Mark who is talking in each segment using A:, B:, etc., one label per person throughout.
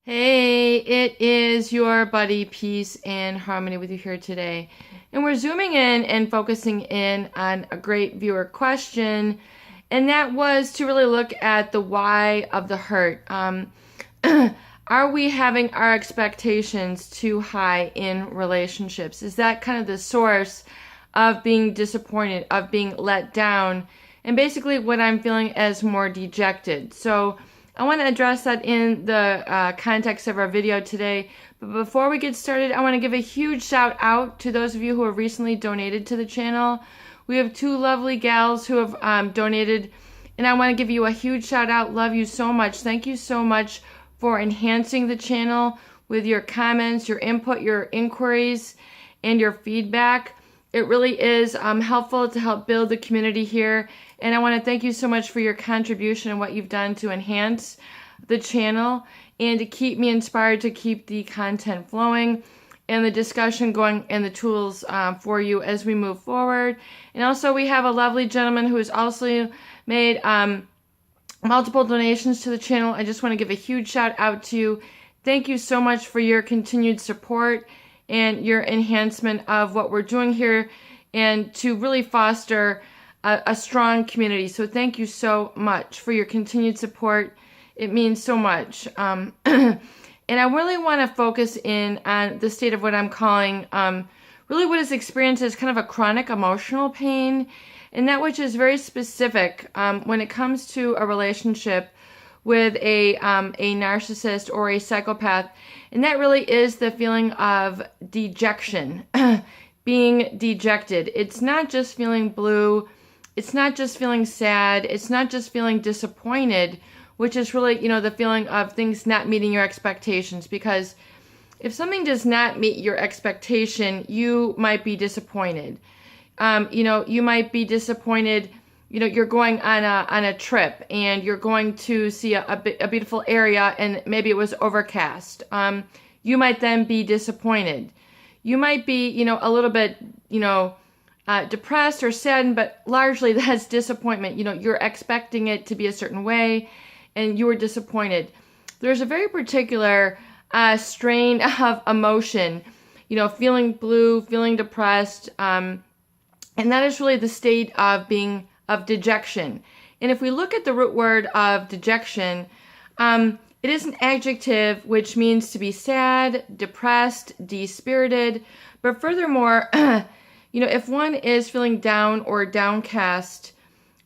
A: Hey, it is your buddy Peace and Harmony with you here today. And we're zooming in and focusing in on a great viewer question. And that was to really look at the why of the hurt. Are we having our expectations too high in relationships? Is that kind of the source of being disappointed, of being let down, and basically what I'm feeling as more dejected? So I want to address that in the context of our video today. But before we get started, I want to give a huge shout out to those of you who have recently donated to the channel. We have two lovely gals who have donated, and I want to give you a huge shout out. Love you so much. Thank you so much for enhancing the channel with your comments, your input, your inquiries, and your feedback. It really is helpful to help build the community here. And I want to thank you so much for your contribution and what you've done to enhance the channel and to keep me inspired to keep the content flowing and the discussion going and the tools for you as we move forward. And also we have a lovely gentleman who has also made multiple donations to the channel. I just want to give a huge shout out to you. Thank you so much for your continued support and your enhancement of what we're doing here and to really foster a strong community. So thank you so much for your continued support. It means so much. And I really want to focus in on the state of what I'm calling really what is experienced as kind of a chronic emotional pain, and that which is very specific when it comes to a relationship with a narcissist or a psychopath. And that really is the feeling of dejection, being dejected. It's not just feeling blue. It's not just feeling sad. It's not just feeling disappointed, which is really, the feeling of things not meeting your expectations. Because if something does not meet your expectation, you might be disappointed. You might be disappointed. You're going on a trip and you're going to see a beautiful area and maybe it was overcast. You might then be disappointed. You might be, a little bit, depressed or saddened, but largely that's disappointment. You're expecting it to be a certain way and you were disappointed. There's a very particular strain of emotion, feeling blue, feeling depressed, and that is really the state of dejection. And if we look at the root word of dejection, it is an adjective which means to be sad, depressed, dispirited. But furthermore, if one is feeling down or downcast,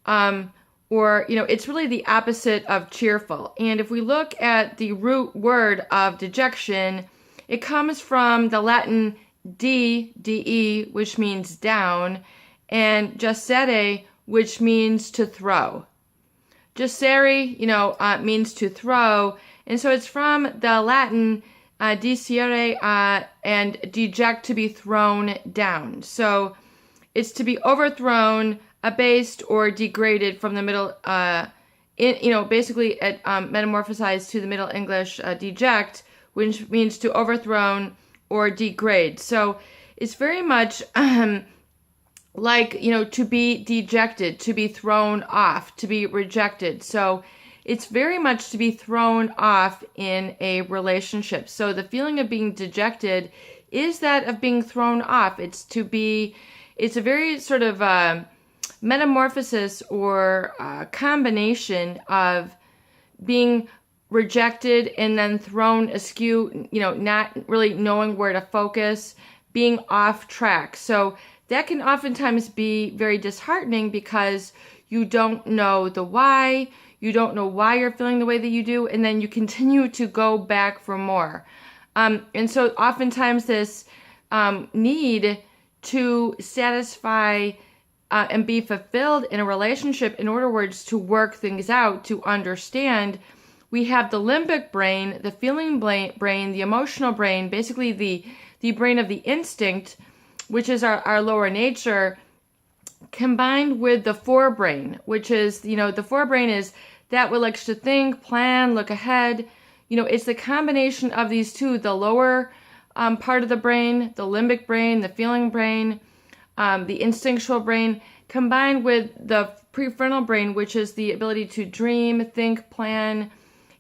A: it's really the opposite of cheerful. And if we look at the root word of dejection, it comes from the Latin de, which means down, and gessere, which means to throw. Gessere, means to throw. And so it's from the Latin desere and deject, to be thrown down. So it's to be overthrown, abased, or degraded from the middle, basically metamorphosized to the Middle English deject, which means to overthrown or degrade. So it's very much to be dejected, to be thrown off, to be rejected. So it's very much to be thrown off in a relationship. So the feeling of being dejected is that of being thrown off. It's a very sort of metamorphosis or combination of being rejected and then thrown askew, not really knowing where to focus, being off track. So that can oftentimes be very disheartening because you don't know the why, you don't know why you're feeling the way that you do, and then you continue to go back for more. And so oftentimes this need to satisfy and be fulfilled in a relationship, in other words, to work things out, to understand, we have the limbic brain, the feeling brain, the emotional brain, basically the brain of the instinct, which is our lower nature, combined with the forebrain, which is, the forebrain is that which likes to think, plan, look ahead. It's the combination of these two, the lower part of the brain, the limbic brain, the feeling brain, the instinctual brain, combined with the prefrontal brain, which is the ability to dream, think, plan,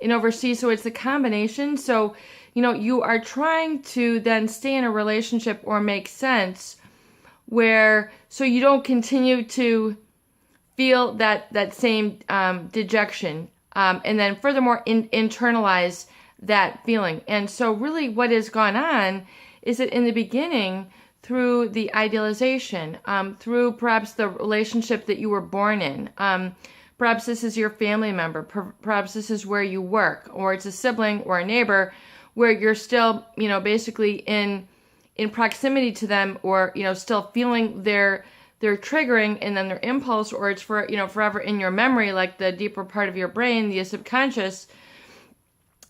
A: and oversee. So it's the combination. So, you are trying to then stay in a relationship or make sense so you don't continue to feel that same dejection. And then furthermore, internalize that feeling. And so really what has gone on is that in the beginning, through the idealization, through perhaps the relationship that you were born in, perhaps this is your family member, perhaps this is where you work, or it's a sibling or a neighbor where you're still, basically in proximity to them, or, still feeling their triggering and then their impulse, or it's forever in your memory, like the deeper part of your brain, the subconscious.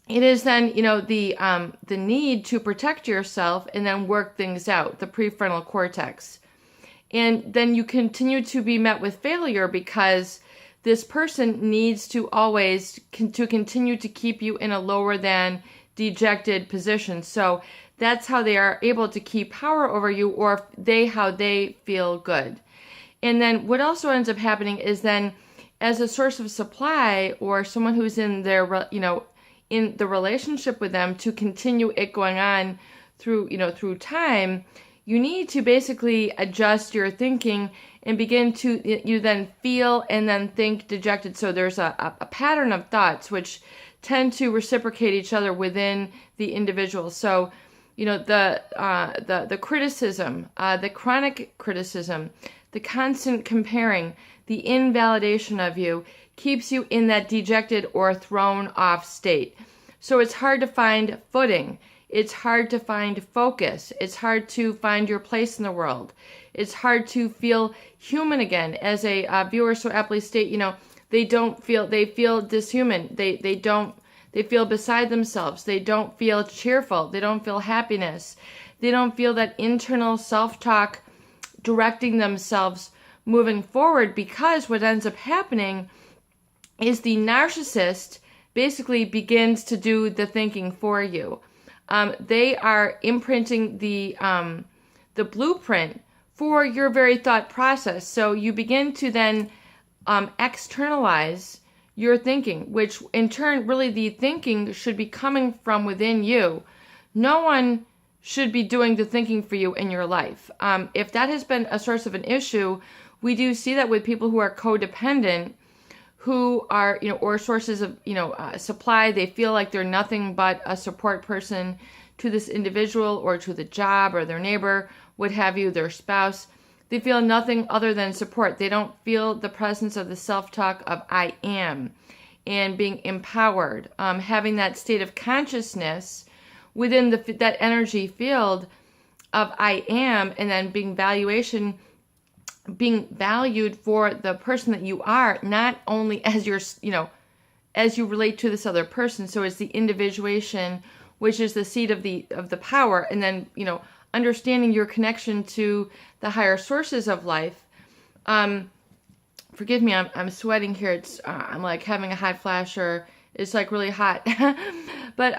A: It is then, the need to protect yourself and then work things out, the prefrontal cortex. And then you continue to be met with failure because this person needs to always to continue to keep you in a lower than dejected position. So that's how they are able to keep power over you, or how they feel good. And then what also ends up happening is then, as a source of supply, or someone who's in their, in the relationship with them, to continue it going on through time, you need to basically adjust your thinking and begin to, you then feel and then think dejected. So there's a pattern of thoughts which tend to reciprocate each other within the individual. So, the criticism, the chronic criticism, the constant comparing, the invalidation of you keeps you in that dejected or thrown off state. So it's hard to find footing. It's hard to find focus. It's hard to find your place in the world. It's hard to feel human again. As a viewer so aptly state, they feel dishuman. They feel beside themselves. They don't feel cheerful. They don't feel happiness. They don't feel that internal self-talk directing themselves moving forward, because what ends up happening is the narcissist basically begins to do the thinking for you. They are imprinting the blueprint for your very thought process. So you begin to then externalize your thinking, which in turn, really the thinking should be coming from within you. No one should be doing the thinking for you in your life. If that has been a source of an issue, we do see that with people who are codependent, who are, or sources of, supply. They feel like they're nothing but a support person to this individual, or to the job, or their neighbor, what have you, their spouse. They feel nothing other than support. They don't feel the presence of the self-talk of I am, and being empowered, having that state of consciousness within that energy field of I am, and then being valued for the person that you are, not only as your, as you relate to this other person. So it's the individuation, which is the seat of the power, and then, understanding your connection to the higher sources of life. Forgive me, I'm sweating here. It's I'm like having a hot flash, or it's like really hot. But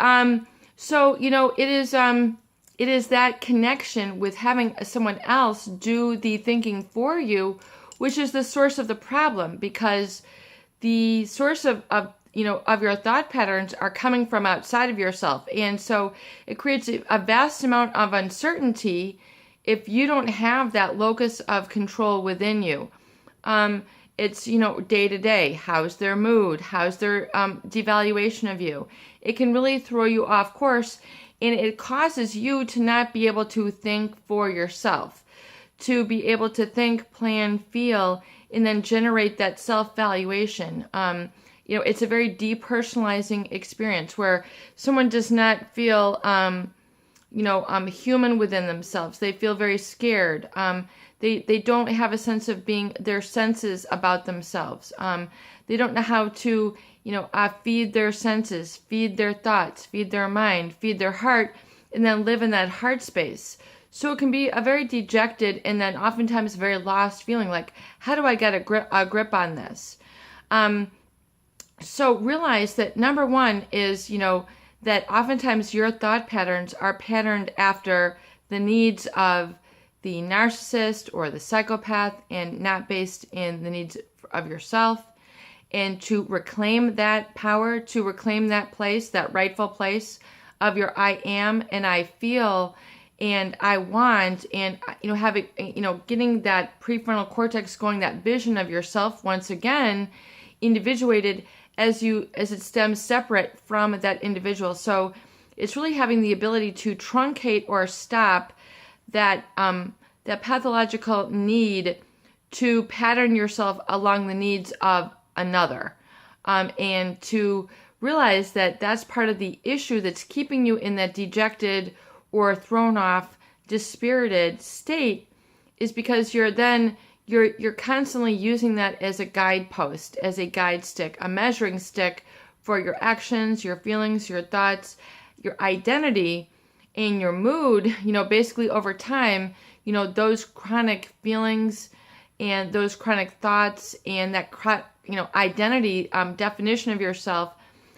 A: so it is that connection with having someone else do the thinking for you, which is the source of the problem, because the source of your thought patterns are coming from outside of yourself. And so it creates a vast amount of uncertainty if you don't have that locus of control within you. It's, day to day. How's their mood? How's their devaluation of you? It can really throw you off course, and it causes you to not be able to think for yourself, to be able to think, plan, feel, and then generate that self-valuation. It's a very depersonalizing experience where someone does not feel, human within themselves. They feel very scared. They don't have a sense of being their senses about themselves. They don't know how to, feed their senses, feed their thoughts, feed their mind, feed their heart, and then live in that heart space. So it can be a very dejected, and then oftentimes very lost feeling, like, how do I get a grip on this? So realize that number one is, that oftentimes your thought patterns are patterned after the needs of the narcissist or the psychopath, and not based in the needs of yourself. and to reclaim that power, to reclaim that place, that rightful place of your I am and I feel and I want, and having, getting that prefrontal cortex going, that vision of yourself once again individuated as it stems separate from that individual. So it's really having the ability to truncate or stop that that pathological need to pattern yourself along the needs of another, and to realize that that's part of the issue that's keeping you in that dejected or thrown off, dispirited state, is because you're constantly using that as a guidepost, as a guide stick, a measuring stick for your actions, your feelings, your thoughts, your identity, and your mood. Basically over time, those chronic feelings and those chronic thoughts and that identity definition of yourself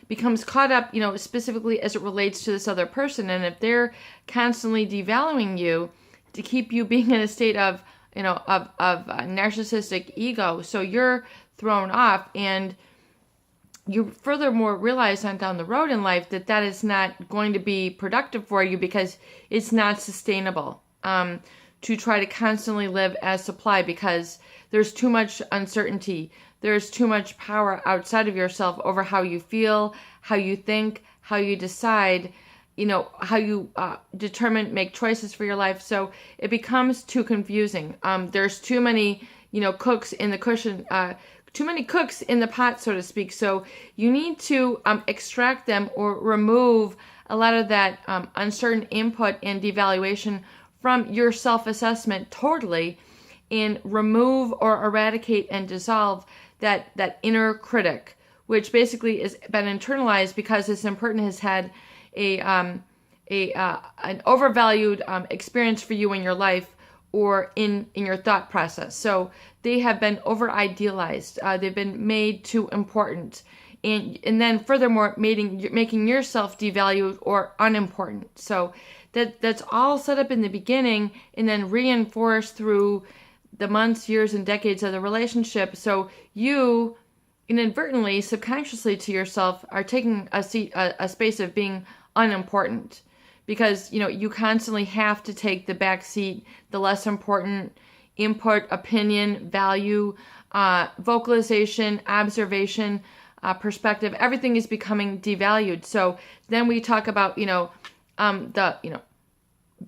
A: becomes caught up, specifically as it relates to this other person. And if they're constantly devaluing you to keep you being in a state of narcissistic ego, so you're thrown off, and you furthermore realize on down the road in life that is not going to be productive for you, because it's not sustainable to try to constantly live as supply, because there's too much uncertainty. There's too much power outside of yourself over how you feel, how you think, how you decide, how you make choices for your life. So it becomes too confusing. There's too many, cooks in the cushion, too many cooks in the pot, so to speak. So you need to extract them or remove a lot of that uncertain input and devaluation from your self-assessment totally, and remove or eradicate and dissolve that inner critic, which basically has been internalized because this person has had an overvalued experience for you in your life or in your thought process. So they have been over idealized. They've been made too important, and then furthermore making yourself devalued or unimportant. So that's all set up in the beginning and then reinforced through the months, years, and decades of the relationship. So you inadvertently, subconsciously to yourself, are taking a space of being unimportant, because you constantly have to take the back seat, the less important input, opinion, value, vocalization, observation, perspective. Everything is becoming devalued. So then we talk about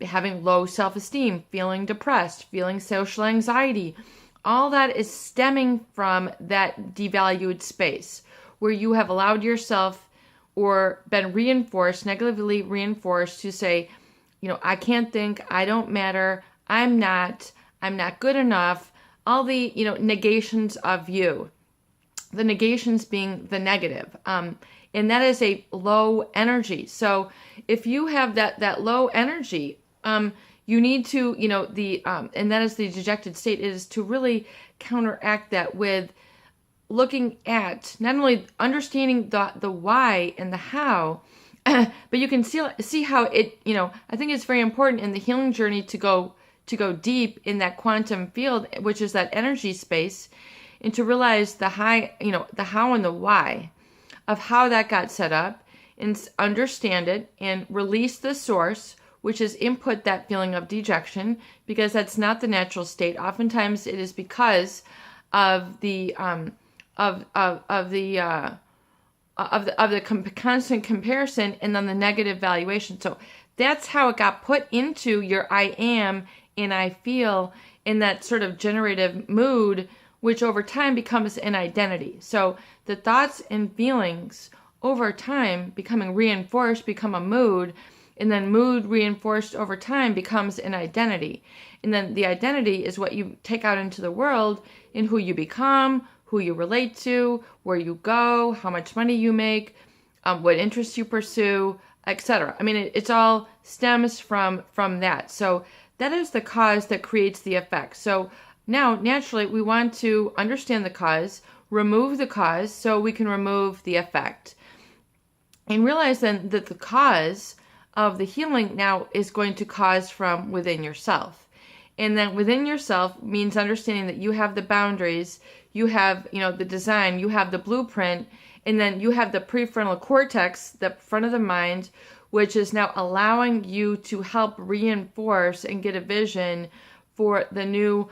A: having low self-esteem, feeling depressed, feeling social anxiety. All that is stemming from that devalued space where you have allowed yourself or been reinforced, negatively reinforced, to say, I can't think, I don't matter, I'm not good enough. All the, negations of you. The negations being the negative. And that is a low energy. So if you have that low energy, you need to, and that is the dejected state, is to really counteract that with looking at not only understanding the why and the how, but you can see how it, I think it's very important in the healing journey to go deep in that quantum field, which is that energy space, and to realize the how and the why of how that got set up, and understand it and release the source, which is input that feeling of dejection, because that's not the natural state. Oftentimes it is because of the constant comparison and then the negative valuation. So that's how it got put into your I am and I feel in that sort of generative mood, which over time becomes an identity. So the thoughts and feelings over time becoming reinforced become a mood, and then mood reinforced over time becomes an identity. And then the identity is what you take out into the world in who you become, who you relate to, where you go, how much money you make, what interests you pursue, etc. I mean, it's all stems from that. So that is the cause that creates the effect. So now, naturally, we want to understand the cause, remove the cause so we can remove the effect. And realize then that the cause of the healing now is going to cause from within yourself. And then within yourself means understanding that you have the boundaries, you have, the design, you have the blueprint, and then you have the prefrontal cortex, the front of the mind, which is now allowing you to help reinforce and get a vision for the new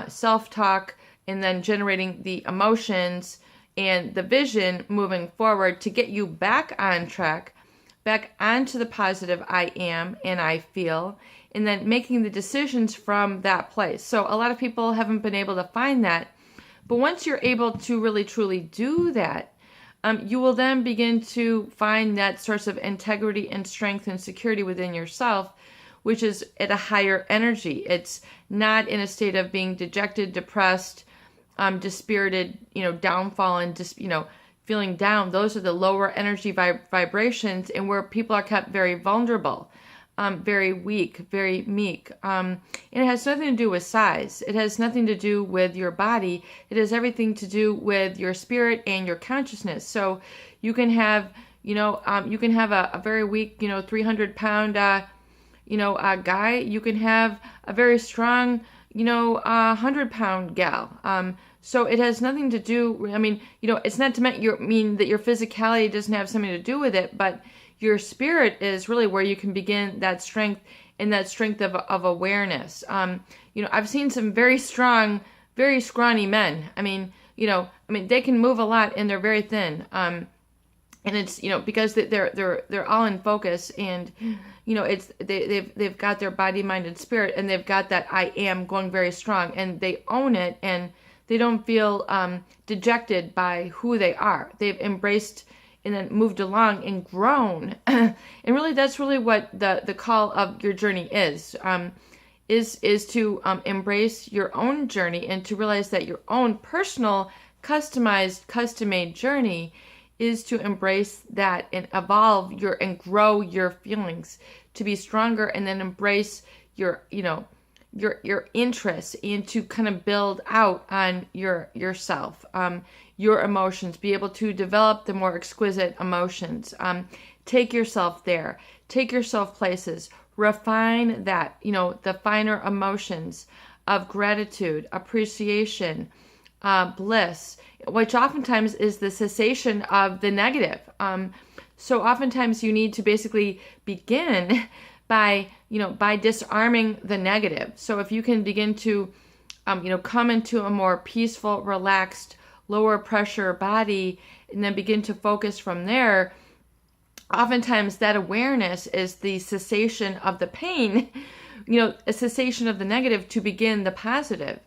A: self-talk, and then generating the emotions and the vision moving forward to get you back on track, back onto the positive I am and I feel, and then making the decisions from that place. So a lot of people haven't been able to find that. But once you're able to really truly do that, you will then begin to find that source of integrity and strength and security within yourself, which is at a higher energy. It's not in a state of being dejected, depressed, dispirited, downfall, and just, feeling down. Those are the lower energy vibrations, and where people are kept very vulnerable, very weak, very meek. And it has nothing to do with size. It has nothing to do with your body. It has everything to do with your spirit and your consciousness. So you can have, a very weak, 300-pound, guy. You can have a very strong, 100-pound gal. So it has nothing to do, it's not to mean that your physicality doesn't have something to do with it, but your spirit is really where you can begin that strength, and that strength of awareness. I've seen some very strong, very scrawny men. They can move a lot and they're very thin. And it's, because they're all in focus, and, they've got their body, mind, and spirit, and they've got that I am going very strong, and they own it, and they don't feel dejected by who they are. They've embraced and then moved along and grown. And really, that's really what the call of your journey is to embrace your own journey, and to realize that your own personal, customized, custom-made journey is to embrace that and evolve and grow your feelings to be stronger, and then embrace your interests, and to kind of build out on yourself, your emotions, be able to develop the more exquisite emotions, take yourself there, take yourself places, refine that, the finer emotions of gratitude, appreciation, bliss, which oftentimes is the cessation of the negative. So oftentimes you need to basically begin by disarming the negative. So if you can begin to, come into a more peaceful, relaxed, lower pressure body, and then begin to focus from there, oftentimes that awareness is the cessation of the pain, a cessation of the negative to begin the positive.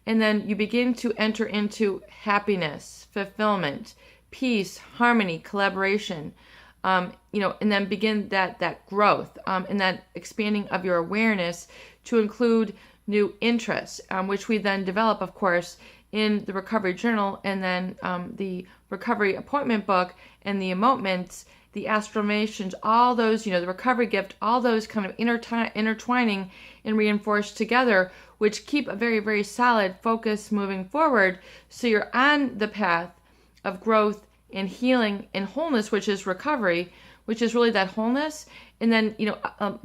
A: And then you begin to enter into happiness, fulfillment, peace, harmony, collaboration, and then begin that growth, and that expanding of your awareness to include new interests, which we then develop, of course, in the recovery journal, and then the recovery appointment book, and the emotements, the affirmations, all those, the recovery gift, all those kind of intertwining and reinforced together, which keep a very, very solid focus moving forward. So you're on the path of growth and healing and wholeness, which is recovery, which is really that wholeness. And then,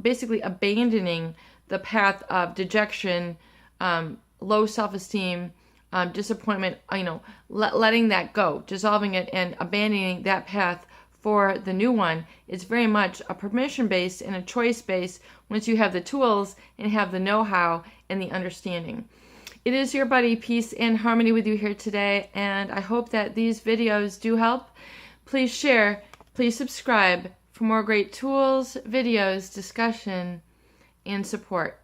A: basically abandoning the path of dejection, low self-esteem, disappointment, letting that go, dissolving it, and abandoning that path for the new one. Is very much a permission-based and a choice-based once you have the tools and have the know-how and the understanding. It is your buddy, Peace and Harmony, with you here today, and I hope that these videos do help. Please share, please subscribe for more great tools, videos, discussion, and support.